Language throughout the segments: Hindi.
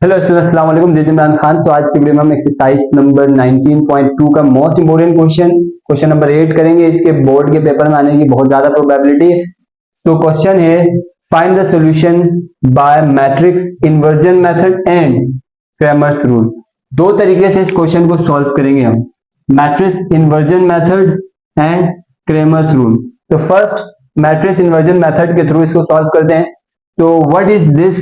हेलो अस्सलाम वालेकुम, दिस इज इमरान खान। सो आज की वीडियो में हम एक्सरसाइज नंबर 19.2 का मोस्ट इंपोर्टेंट क्वेश्चन नंबर 8 करेंगे। इसके बोर्ड के पेपर में आने की बहुत ज्यादा प्रोबेबिलिटी है। तो क्वेश्चन है, find the solution bye matrix inversion method and Cramer's rule. दो तरीके से इस क्वेश्चन को सॉल्व करेंगे हम, matrix inversion method and Cramer's rule. तो फर्स्ट मैट्रिक्स इन्वर्जन मेथड के थ्रू इसको सॉल्व करते हैं। तो what is this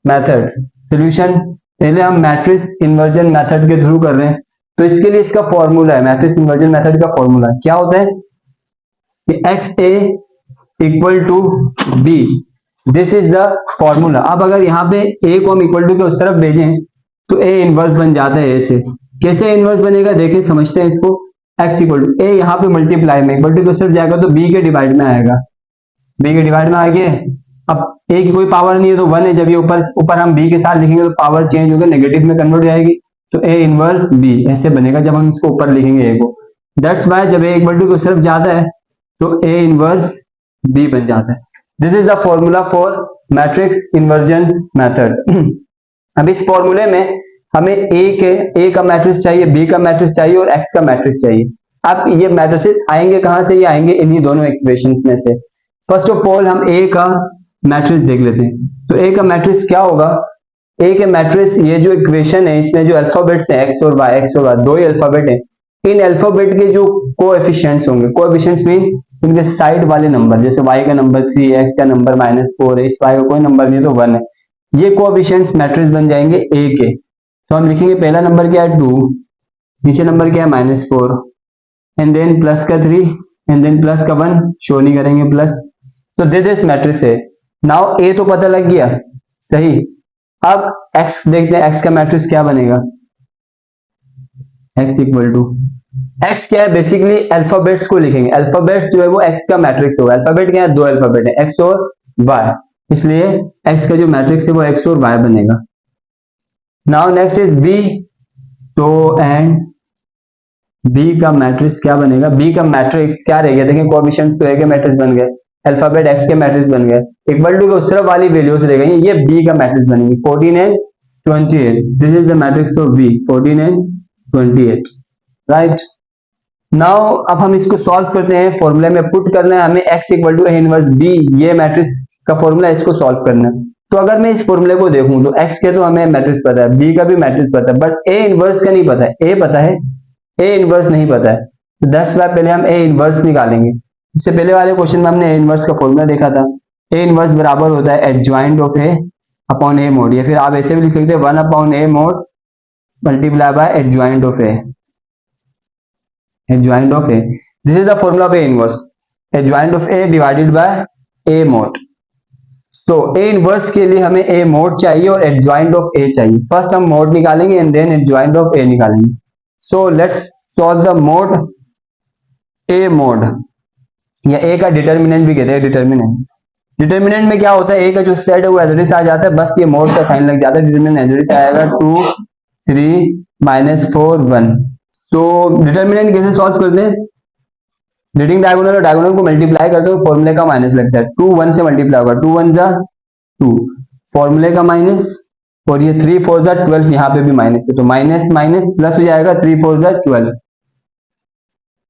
method? Solution पहले हम मैट्रिक्स इन्वर्जन मेथड के थ्रू कर रहे हैं। तो इसके लिए इसका फॉर्मूला है, मैट्रिक्स इन्वर्जन मेथड का फॉर्मूला क्या होता है कि x a equal to b, this is the formula. अब अगर यहाँ पे ए को हम इक्वल टू के उस तरफ भेजें तो ए इनवर्स बन जाता है ए से। कैसे इनवर्स बनेगा देखिए, समझते हैं इसको। एक्स इक्वल टू ए, यहाँ पे मल्टीप्लाई में इक्वल टू के उस तरफ जाएगा तो बी के डिवाइड में आएगा, बी के डिवाइड में आ गया। अब ए की कोई पावर नहीं है तो 1 है। जब ये ऊपर हम बी के साथ लिखेंगे तो पावर चेंज होकर नेगेटिव में कन्वर्ट हो जाएगी, तो ए इनवर्स बी ऐसे बनेगा जब हम इसको ऊपर लिखेंगे ए को। दैट्स वाई जब ए इक्वल टू की उस तरफ जाता है तो ए इनवर्स बी बन जाता है। This is the formula for matrix inversion method. अब इस फॉर्मूले में हमें ए का मैट्रिक्स चाहिए, बी का मैट्रिक्स चाहिए और एक्स का मैट्रिक्स चाहिए। अब ये मैट्रिसेस आएंगे कहां से? ये आएंगे इन्हीं दोनों इक्वेशंस में से। फर्स्ट ऑफ ऑल हम ए का मैट्रिक्स देख लेते हैं। तो ए का मैट्रिक्स क्या होगा? ए के मैट्रिक्स, ये जो इक्वेशन है इसमें जो अल्फाबेट्स हैं एक्स और वाई, दो ही अल्फाबेट हैं। इन अल्फाबेट के जो कोएफिशिएंट्स होंगे, कोएफिशिएंट्स मीन इनके साइड वाले नंबर, जैसे y का नंबर 3, x का नंबर -4 है, इस y का कोई नंबर नहीं है तो 1 है। ये कोएफिशिएंट्स मैट्रिक्स बन जाएंगे ए के। तो हम लिखेंगे पहला नंबर क्या है 2, नीचे नंबर क्या है -4, एंड देन प्लस का 3, एंड देन प्लस का 1, शो नहीं करेंगे प्लस। तो दिस मैट्रिक्स है। नाउ ए तो पता लग गया, सही। अब x देखते हैं, x का मैट्रिक्स क्या बनेगा। x इक्वल टू, x क्या है? बेसिकली अल्फाबेट्स को लिखेंगे। अल्फाबेट्स जो है वो x का मैट्रिक्स होगा। अल्फाबेट क्या है? दो अल्फाबेट है, x और y, इसलिए x का जो मैट्रिक्स है वो x और y बनेगा। Now next is b। तो एंड b का मैट्रिक्स क्या बनेगा? b का मैट्रिक्स क्या रह गया? देखिए कोएफिशिएंट्स तो a के मैट्रिक्स बन गए, अल्फाबेट x के मैट्रिक्स बन गए, इक्वल टू के उस तरफ वाली वैल्यूज रह गई, ये b का मैट्रिक्स बनेगी 14 and 28। This is the matrix of b, 14 and 28, right. Now अब हम इसको सॉल्व करते हैं। फॉर्मूले में पुट करना है हमें x equal to a inverse b, ये मैट्रिक्स का फॉर्मूला, इसको सॉल्व करना है। तो अगर मैं इस फॉर्मूले को देखूं तो x के तो हमें मैट्रिक्स पता है, b का भी मैट्रिक्स पता है, बट a इनवर्स का नहीं पता है। a पता है, a इनवर्स नहीं पता है। तो दैट्स व्हाई पहले हम a इनवर्स निकालेंगे। इससे पहले वाले क्वेश्चन में हमने ए इनवर्स का फॉर्मूला देखा था। ए इनवर्स बराबर होता है adjoint of A upon A mode, या फिर आप ऐसे भी लिख सकते हैं 1 upon A mode multiply by adjoint of A, adjoint of A. This is the formula of A inverse, adjoint of A divided by A mode. तो ए इनवर्स के लिए हमें ए मोड चाहिए और एडजॉइंट ऑफ ए चाहिए। फर्स्ट हम मोड निकालेंगे एंड देन एडजॉइंट ऑफ ए निकालेंगे। So let's solve the mode, A mode, या ए का डिटर्मिनेंट भी कहते हैं। डिटर्मिनेंट में क्या होता है? ए का जो सेट है वो एज आ जाता है, बस ये मोड का साइन लग जाता है। डिटर्मिनेंट एज आएगा 2 3 -4 1। तो डिटर्मिनेंट कैसे सॉल्व करते हैं? लीडिंग डायगोनल और डायगोनल को मल्टीप्लाई करते हो, फॉर्मूले का माइनस लगता है। 2 1 से मल्टीप्लाई होगा, 2 1 जा 2, फॉर्मूले का माइनस, और ये 3 4 जा 12, यहाँ पे भी माइनस है तो माइनस माइनस प्लस हो जाएगा, 3 4 जा 12,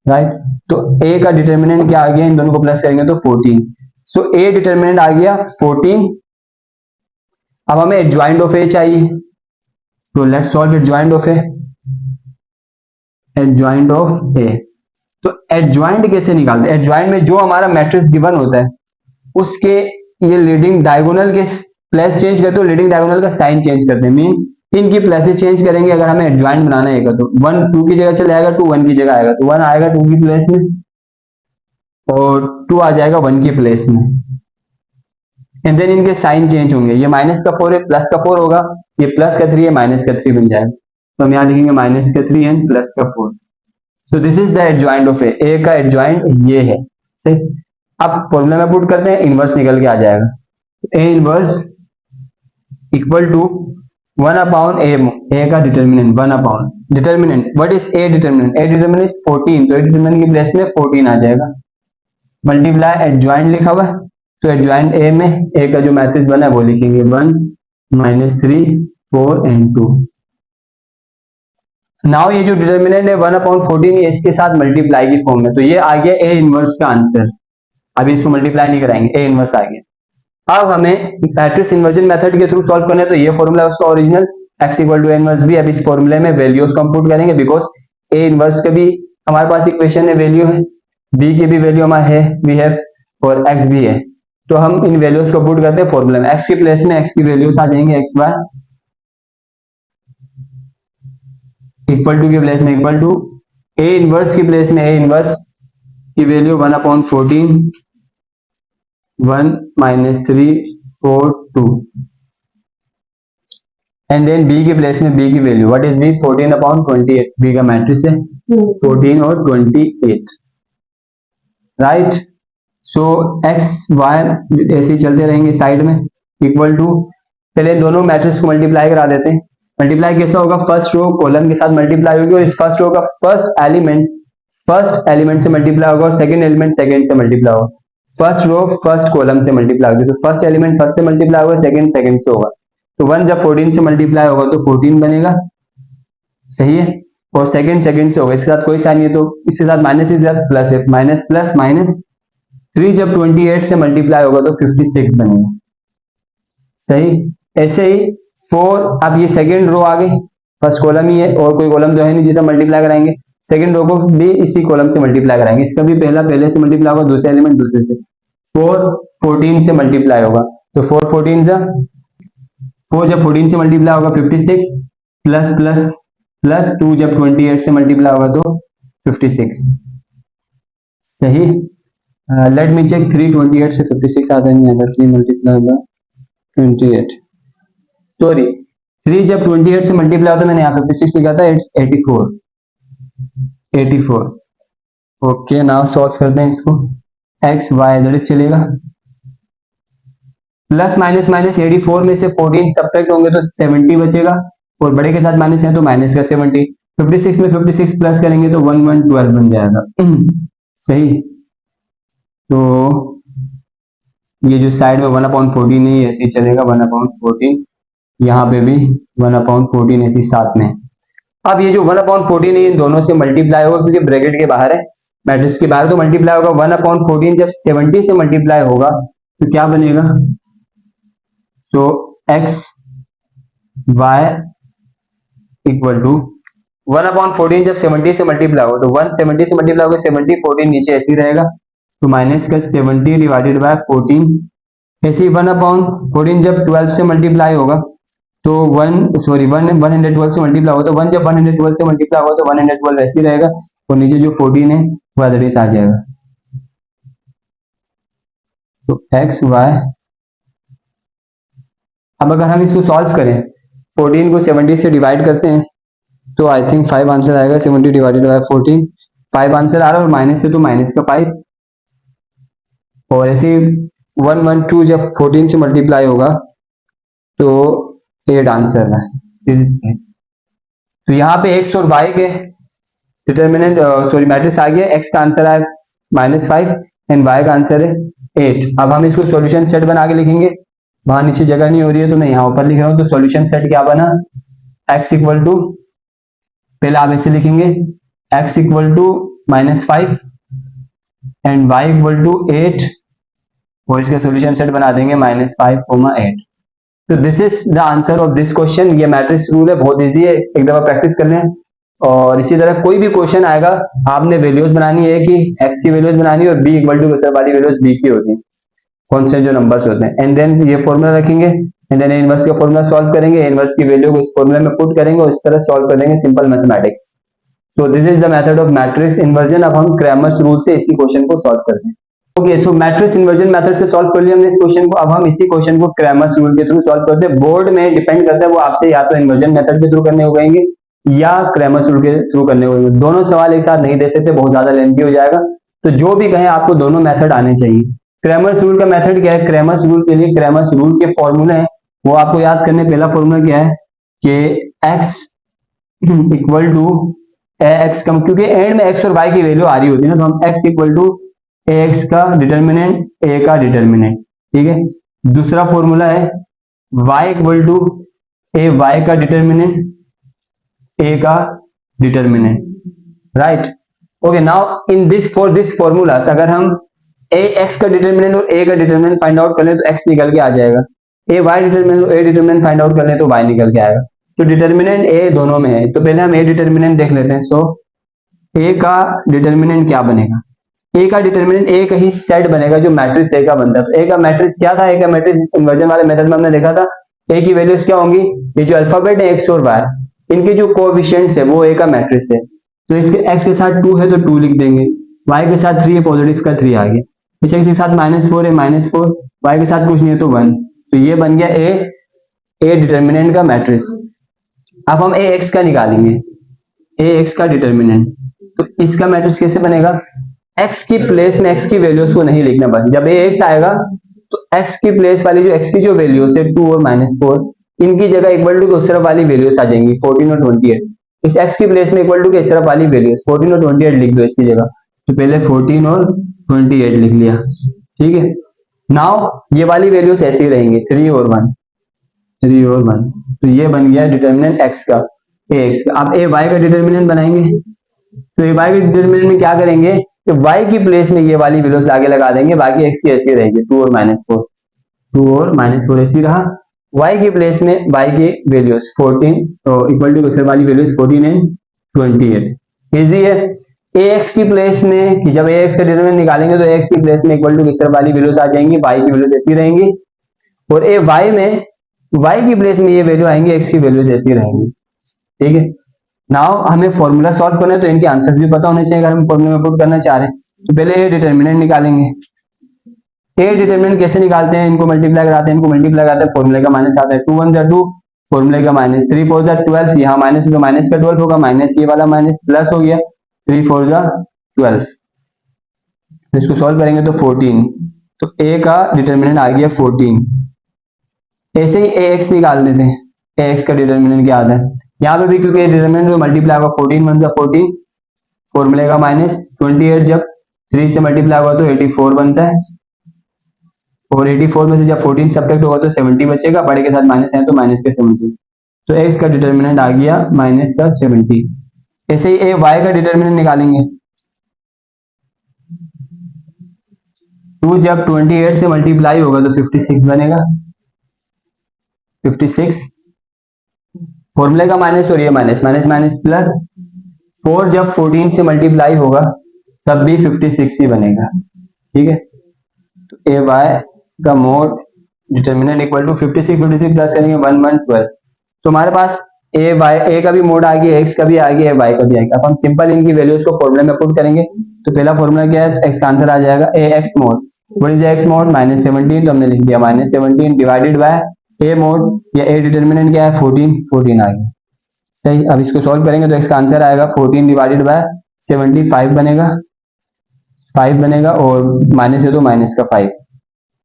राइट। तो a का डिटर्मिनेंट क्या आ गया? इन दोनों को प्लस करेंगे तो 14। सो a डिटर्मिनेंट आ गया 14। अब हमें एडजॉइंट ऑफ a चाहिए, तो let's solve adjoint of a। Adjoint of a, तो एडजॉइंट कैसे निकालते हैं? एडजॉइंट में जो हमारा मैट्रिक्स गिवन होता है उसके ये लीडिंग डायगोनल के प्लेस चेंज करते हो, लीडिंग डायगोनल का साइन चेंज करते हैं, मीन इनकी प्लेसेस चेंज करेंगे। अगर हमें एडजॉइंट बनाना है तो 1 2 की जगह चले आएगा, 2 1 की जगह आएगा, तो 1 आएगा 2 की प्लेस में और 2 आ जाएगा 1 की प्लेस में, एंड देन इनके साइन चेंज होंगे। ये माइनस का 4 है, प्लस का 4 होगा, ये प्लस का 3 है, माइनस का 3 बन जाएगा। तो हम यहाँ लिखेंगे माइनस का 3 एंड प्लस का 4। So this is the adjoint of A का एडजॉइंट ये है, सही। अब फॉर्मूला में पुट करते हैं, इनवर्स निकल के आ जाएगा। A inverse equal to 1 upon A का determinant, 1 upon determinant. What is A determinant? A determinant is 14, तो ए डिटर्मिनेंट की प्लेस में 14 आ जाएगा, मल्टीप्लाई एडजॉइंट लिखा हुआ है, तो एडजॉइंट ए में ए का जो मैट्रिक्स बना है वो लिखेंगे 1 -3 4 and 2। नाउ ये जो डिटर्मिनेंट है 1/14 है इसके साथ मल्टीप्लाई की फॉर्म में, तो ये आ गया ए इनवर्स का आंसर। अभी इसको मल्टीप्लाई नहीं कराएंगे, ए इनवर्स आ गया। अब हमें मैट्रिक्स इन्वर्जन मेथड के थ्रू सॉल्व करना है, तो ये फॉर्मूला है उसका original x equal to A inverse b. अब इस फॉर्मूले में वैल्यूज कंप्यूट करेंगे, बिकॉज ए इनवर्स का भी हमारे पास इक्वेशन है, वैल्यू है, बी की भी वैल्यू हमारे है, वी हैव, और x भी है। तो हम इन वैल्यूज को पुट करते हैं फॉर्मूला में। x के प्लेस में x की वैल्यूज आ जाएंगे, एक्स वाई इक्वल टू के प्लेस में इक्वल टू, ए इनवर्स की प्लेस में ए इनवर्स की वैल्यू 1/14, 1 - 3 4 2, एंड देन बी के प्लेस में बी की value, what is B, 14/28। B का मैट्रिक्स है 14 और 28, राइट। सो एक्स वाई ऐसे ही चलते रहेंगे साइड में, इक्वल टू, पहले दोनों मैट्रिक्स को मल्टीप्लाई करा देते हैं। मल्टीप्लाई कैसा होगा, फर्स्ट रो कॉलम के साथ मल्टीप्लाई होगी, और इस फर्स्ट रो का फर्स्ट एलिमेंट से मल्टीप्लाई होगा, और सेकंड एलिमेंट सेकंड से मल्टीप्लाई होगा। फर्स्ट रो फर्स्ट कॉलम से मल्टीप्लाई होगी, तो फर्स्ट एलिमेंट फर्स्ट से मल्टीप्लाई होगा, सेकंड सेकंड से होगा। तो 1 जब 14 से मल्टीप्लाई होगा तो 14 बनेगा, सही है, और सेकंड सेकंड से होगा, इसके साथ कोई साइन नहीं है, तो इसके साथ माइनस, इसके साथ प्लस है, माइनस प्लस माइनस। 3 जब 28 से मल्टीप्लाई होगा तो 56 बनेगा, सही। ऐसे ही 4, अब ये सेकंड रो आ गई, फर्स्ट कॉलम ही है और कोई कॉलम तो है नहीं जिसे मल्टीप्लाई कराएंगे, सेकंड रो को भी इसी कॉलम से मल्टीप्लाई कराएंगे, इसका भी पहला पहले से मल्टीप्लाई होगा, दूसरा एलिमेंट दूसरे से। 4 14 से मल्टीप्लाई होगा, तो 4 14 जब 14 से मल्टीप्लाई होगा 56, प्लस प्लस प्लस 2 जब 28 से मल्टीप्लाई होगा तो 56, सही। लेट मी चेक, 3 28 से 56 आता नहीं आता, 3 मल्टीप्लाई होगा 28, सॉरी 3 जब 28 से मल्टीप्लाई होता, मैंने यहाँ 56 लिखा था, इट्स 84। ओके, नाउ सॉल्व करते हैं इसको, एक्स वाई इधर चलेगा, प्लस माइनस माइनस, 84 में से 14 सब्ट्रैक्ट होंगे तो 70 बचेगा, और बड़े के साथ माइनस है तो माइनस का 70। 56 में 56 प्लस करेंगे तो 1112 बन जाएगा, सही। तो ये जो साइड में 1/14 है ऐसे ही चलेगा, 1/14, यहाँ पे भी 1/14 ऐसे साथ में। अब ये जो 1/14 है इन दोनों से मल्टीप्लाई होगा, क्योंकि ब्रैकेट के बाहर है, मैट्रिक्स के बाहर, तो मल्टीप्लाई होगा। 1/14 जब 70 से मल्टीप्लाई होगा तो क्या बनेगा, तो एक्स वाई इक्वल टू 1/14 जब 70 से मल्टीप्लाई हो, तो 1 70 से मल्टीप्लाई होगा, 70 14 नीचे ऐसे ही रहेगा, तो माइनस का 70 डिवाइडेड बाय 14। ऐसे ही 1/14 जब 12 से मल्टीप्लाई होगा तो 112 से मल्टीप्लाई होगा, तो 1 जब 112 से मल्टीप्लाई होगा तो 112 ऐसे ही रहेगा, और नीचे जो 14 है वो एड्रेस आ जाएगा। तो एक्स वाई, अब अगर हम इसको सॉल्व करें, 14 को 70 से डिवाइड करते हैं तो आई थिंक 5 आंसर आएगा, 70 डिवाइडेड बाय 14, 5 आंसर आ रहा है, और माइनस है तो माइनस का 5, और ऐसे 112 जब 14 से मल्टीप्लाई होगा तो 8 आंसर है। तो यहाँ पे x और y के डिटर्मिनेंट सॉरी मैट्रिक्स आ गया, x का आंसर है -5 एंड y का आंसर है 8। अब हम इसको सॉल्यूशन सेट बना के लिखेंगे, वहां नीचे जगह नहीं हो रही है तो मैं यहाँ ऊपर लिख रहा हूँ। तो सॉल्यूशन सेट क्या बना, x इक्वल टू, पहले आप ऐसे लिखेंगे, x equal to -5 and y equal to 8, और इसका सॉल्यूशन सेट बना देंगे -5, 8। तो this is the answer of this question. ये मैट्रिक्स रूल है, बहुत इजी है, एक दफा प्रैक्टिस कर लें। और इसी तरह कोई भी क्वेश्चन आएगा, आपने वैल्यूज बनानी है कि x की वैल्यूज बनानी है, और b इक्वल टू वाली वैल्यूज b की होती है, कौन से जो नंबर्स होते हैं, एंड देन ये फॉर्मूला रखेंगे, एंड देन इनवर्स का फॉर्मूला सॉल्व करेंगे, इनवर्स की वैल्यू को इस फॉर्मूला में पुट करेंगे, और इस तरह सॉल्व कर देंगे, सिंपल मैथमेटिक्स। तो this is the method of matrix inversion. अब हम क्रैमर्स रूल से इसी क्वेश्चन को सॉल्व करते हैं। ओके, सो मैट्रिक्स इन्वर्जन मेथड से सॉल्व कर लिया हमने इस क्वेश्चन को। अब हम इसी क्वेश्चन को क्रैमर्स रूल के थ्रू सॉल्व करते हैं। बोर्ड में डिपेंड करता है, वो आपसे या तो इन्वर्जन मेथड के थ्रू करने को कहेंगे या क्रैमर्स रूल के थ्रू करने को कहेंगे। दोनों सवाल एक साथ नहीं दे सकते, बहुत ज्यादा लेंथी हो जाएगा। तो जो भी कहें आपको दोनों मेथड आने चाहिए। क्रैमर्स रूल का मेथड क्या है, क्रैमर्स रूल के लिए क्रैमर्स रूल के फॉर्मूले हैं, वो आपको याद करने। पहला फॉर्मूला क्या है कि x इक्वल टू एक्स कम, क्योंकि एंड में x और y की वैल्यू आ रही होती है ना, तो हम x इक्वल टू ax का डिटर्मिनेंट, a का डिटर्मिनेंट, ठीक है। दूसरा फॉर्मूला है y equal to A y का डिटर्मिनेंट, ए का determinant, right. Okay, now in this for this formulas अगर हम ए एक्स का डिटर्मिनेंट और ए का डिटर्मिनेंट फाइंड आउट कर ले तो एक्स निकल के आ जाएगा, ए वाई डिटर्मिनेंट और ए डिटर्मिनेंट फाइंड आउट कर ले तो वाई निकल के आएगा। तो डिटर्मिनेंट ए दोनों में है, तो पहले हम ए डिटर्मिनेंट देख लेते हैं। सो ए का डिटर्मिनेंट क्या बनेगा, ए का डिटर्मिनेंट ए का ही सेट बनेगा जो मैट्रिक्स ए का बनता है। तो ए का मैट्रिक्स क्या था, ए का मैट्रिक्स इन्वर्जन वाले मेथड में हमने देखा था, ए की वैल्यूज क्या होंगी, ये जो अल्फाबेट है एक्स और वाई, इनके जो कोएफिशिएंट्स है वो ए का मैट्रिक्स है। तो इसके एक्स के साथ 2 है तो 2 लिख देंगे, वाई के साथ 3 है, पॉजिटिव का 3 आ गया, इस एक्स के साथ -4 है -4, वाई के साथ कुछ नहीं है तो 1, तो ये बन गया ए डिटर्मिनेंट का मैट्रिक्स। अब हम ए एक्स का निकालेंगे, ए एक्स का डिटर्मिनेंट, तो इसका मैट्रिक्स कैसे बनेगा, एक्स की प्लेस में एक्स की वैल्यूज को नहीं लिखना, बस जब ए एक्स आएगा तो एक्स की प्लेस वाली जो एक्स की जो वैल्यूज है 2 और -4, इनकी जगह इक्वल टू उस तरफ वाली वैल्यूज आ जाएंगी 14 और 28, इस एक्स की प्लेस में इक्वल टू के इस तरफ वाली वैल्यूज 14 और 28 लिख दो इसकी जगह, तो पहले 14 और 28 लिख लिया, ठीक है। नाउ ये वाली वैल्यूज ऐसी रहेंगी 3 और 1, 3 और 1, तो ये बन गया डिटर्मिनेंट एक्स का, ए एक्स का। अब ए वाई का डिटर्मिनेंट बनाएंगे, तो ए वाई के डिटर्मिनेंट में क्या करेंगे कि y की प्लेस में ये वाली वैल्यूज आगे लगा देंगे, बाकी x की ऐसी रहेगी 2 और -4, 2 और -4 ऐसी रहा, y की प्लेस में y की वैल्यूज 14 तो इक्वल टू दूसरी वाली वैल्यूज 14 एंड 28, इजी है। ax की प्लेस में कि जब ax का डिटरमिनेंट निकालेंगे तो ax की प्लेस में इक्वल टू दूसरी वाली वैल्यूज आ जाएंगी, y की वैल्यूज ऐसी रहेंगी, और y में y की प्लेस में ये वैल्यू आएंगे, x की वैल्यूज ऐसी रहेंगी, ठीक है। नाउ हमें फॉर्मूला सॉल्व करना है तो इनके आंसर्स भी पता होने चाहिए अगर हम फॉर्मूला में पुट करना चाह रहे हैं। तो पहले ए डिटर्मिनेंट निकालेंगे, ए डिटर्मिनेंट कैसे निकालते हैं, इनको मल्टीप्लाई कराते हैं, इनको मल्टीप्लाई कराते हैं, फॉर्मूले का माइनस आता है, 2 1 जा 2, फॉर्मूले का माइनस, 3 4 जा 12, यहाँ माइनस होगा, माइनस का 12 होगा, माइनस ये वाला माइनस प्लस हो गया, 3 4 जा 12, इसको सॉल्व करेंगे तो 14, तो ए का डिटर्मिनेंट आ गया 14। ऐसे ही ए एक्स निकाल देते हैं, ए एक्स का डिटर्मिनेंट क्या आता है, यहाँ पे भी क्योंकि डिटरमिनेंट में मल्टीप्लाई होगा 14 1 14, फॉर्मूले का माइनस, 28 जब 3 से मल्टीप्लाई होगा तो 84 बनता है, और 84 में से जब 14 सब्ट्रैक्ट होगा तो 70 बचेगा, बड़े के साथ माइनस है तो माइनस के 70, तो x का डिटरमिनेंट आ गया माइनस का 70। ऐसे ही ए y का डिटरमिनेंट निकालेंगे, 2 जब 28 से मल्टीप्लाई होगा तो 56 बनेगा, 56, फॉर्मूले का माइनस और ये माइनस, माइनस माइनस प्लस, 4 जब 14 से मल्टीप्लाई होगा तब भी 56 ही बनेगा, ठीक है। तो ए वाई का mod determinant equal to 56 plus करेंगे 1 1 12, तो हमारे पास ए वाई, ए का भी मोड आ गया, एक्स का भी आ गया, वाई का भी आ गया। अब हम सिंपल इनकी वैल्यूज को फॉर्मूले में पुट करेंगे, तो पहला फॉर्मूला क्या है, एक्स का आंसर आ जाएगा A x mod, what is x mod -17, तो हमने लिख दिया -17 डिवाइडेड बाय ए मोड या ए डिटर्मिनेंट क्या है 14 14 आ गया, सही। अब इसको सॉल्व करेंगे तो इसका आंसर आएगा 14 डिवाइडेड बाय 75 बनेगा, 5 बनेगा, और माइनस है तो माइनस का 5,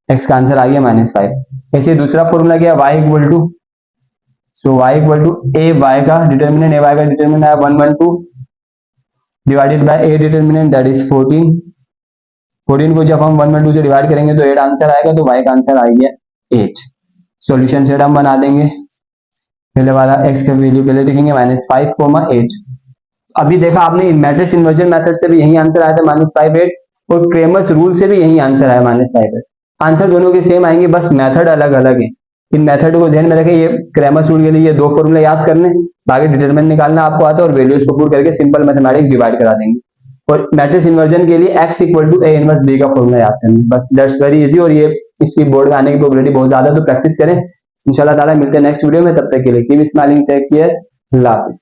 एक्स का आंसर आ गया -5। ऐसे दूसरा फॉर्मूला क्या है, y equal to, so y equal to A y का डिटर्मिनेंट, ए वाई का डिटर्मिनेंट आया 1 1 2 divided by A determinant that is 14, 14 को जब हम 1 1 2 से डिवाइड करेंगे तो 8 आंसर आएगा, तो y का आंसर आ गया 8। सॉल्यूशन सेट हम बना देंगे, पहले वाला x का वैल्यू पहले लिखेंगे -5, 8। अभी देखा आपने मैट्रिक्स इन्वर्जन मेथड से भी यही आंसर आया था -5 8, और क्रेमर्स रूल से भी यही आंसर आया -5 8। आंसर दोनों के सेम आएंगे, बस मेथड अलग अलग है। इन मेथड को ध्यान में रखें, ये क्रेमर्स रूल के लिए ये 2 फॉर्मूले याद करने, बाकी डिटरमिनेंट निकालना आपको आता है, और वैल्यूज को पुट करके सिंपल मैथमेटिक्स डिवाइड करा देंगे। और मैट्रिक्स इन्वर्जन के लिए x equal to a inverse b का फॉर्मूला याद करना, बस दैट्स वेरी इजी, और ये इसकी बोर्ड में आने की प्रोबेबिलिटी बहुत ज्यादा, तो प्रैक्टिस करें। इंशाल्लाह ताला मिलते हैं नेक्स्ट वीडियो में, तब तक के लिए कीप स्माइलिंग, टेक केयर, अल्लाह हाफिज़।